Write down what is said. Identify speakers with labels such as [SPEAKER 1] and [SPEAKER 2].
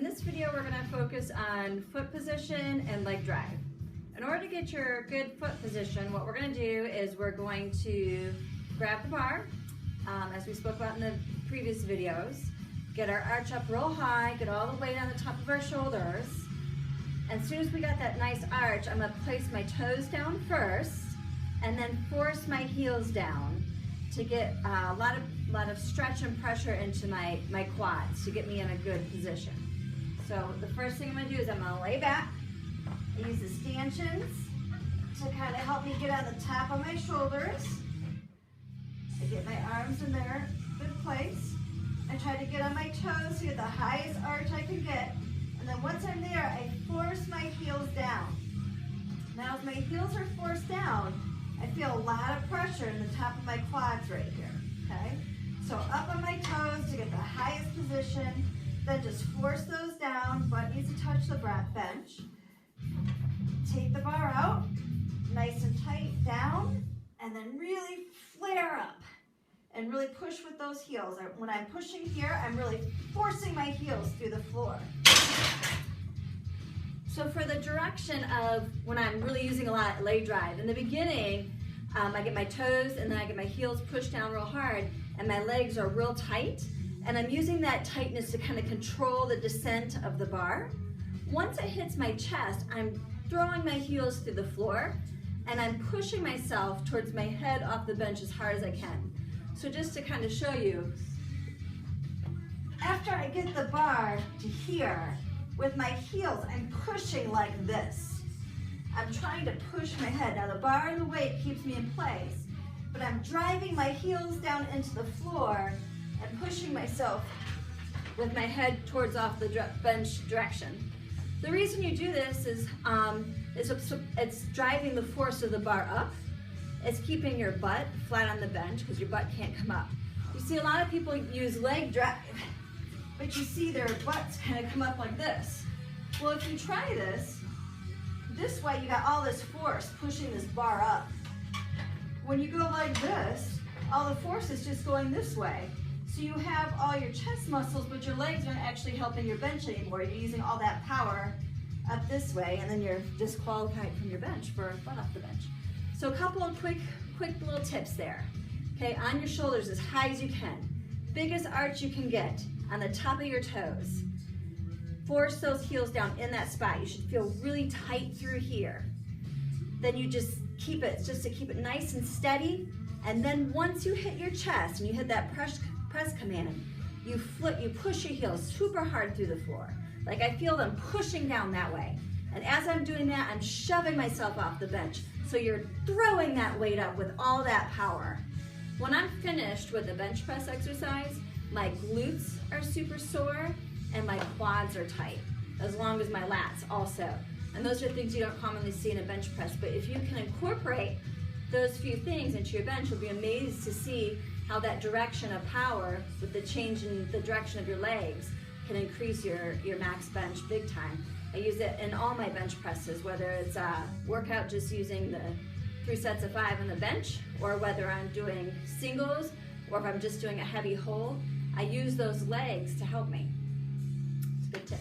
[SPEAKER 1] this video, we're going to focus on foot position and leg drive. In order to get your good foot position, what we're going to do is we're going to grab the bar, as we spoke about in the previous videos, get our arch up real high, get all the weight on the top of our shoulders. And as soon as we got that nice arch, I'm going to place my toes down first and then force my heels down to get a lot of stretch and pressure into my quads to get me in a good position. So the first thing I'm going to do is I'm going to lay back. I use the stanchions to kind of help me get on the top of my shoulders. I get my arms in their good place. I try to get on my toes to get the highest arch I can get. And then once I'm there, I force my heels down. Now as my heels are forced down, I feel a lot of pressure in the top of my quads right here, okay? So up on my toes to get the highest position, then just force those down, butt needs to touch the bench. Take the bar out, nice and tight, down, and then really flare up and really push with those heels. When I'm pushing here, I'm really forcing my heels through the floor. So for the direction of when I'm really using a lot of leg drive, in the beginning, I get my toes and then I get my heels pushed down real hard and my legs are real tight. And I'm using that tightness to kind of control the descent of the bar. Once it hits my chest, I'm throwing my heels through the floor and I'm pushing myself towards my head off the bench as hard as I can. So just to kind of show you, after I get the bar to here, with my heels, I'm pushing like this. I'm trying to push my head. Now the bar and the weight keeps me in place, but I'm driving my heels down into the floor and pushing myself with my head towards off the bench direction. The reason you do this is it's driving the force of the bar up. It's keeping your butt flat on the bench because your butt can't come up. You see a lot of people use leg drive, but you see their butts kind of come up like this. Well, if you try this way you got all this force pushing this bar up. When you go like this, all the force is just going this way. So you have all your chest muscles, but your legs aren't actually helping your bench anymore. You're using all that power up this way, and then you're disqualified from your bench for a butt off the bench. So a couple of quick little tips there. Okay, on your shoulders as high as you can. Biggest arch you can get on the top of your toes. Force those heels down in that spot. You should feel really tight through here. Then you just keep it nice and steady. And then once you hit your chest and you hit that press command, you push your heels super hard through the floor. Like I feel them pushing down that way. And as I'm doing that, I'm shoving myself off the bench. So you're throwing that weight up with all that power. When I'm finished with the bench press exercise, my glutes are super sore and my quads are tight, as long as my lats also. And those are things you don't commonly see in a bench press, but if you can incorporate those few things into your bench, you'll be amazed to see how that direction of power with the change in the direction of your legs can increase your max bench big time. I use it in all my bench presses, whether it's a workout just using the 3 sets of 5 on the bench, or whether I'm doing singles, or if I'm just doing a heavy hold, I use those legs to help me. It's a good tip.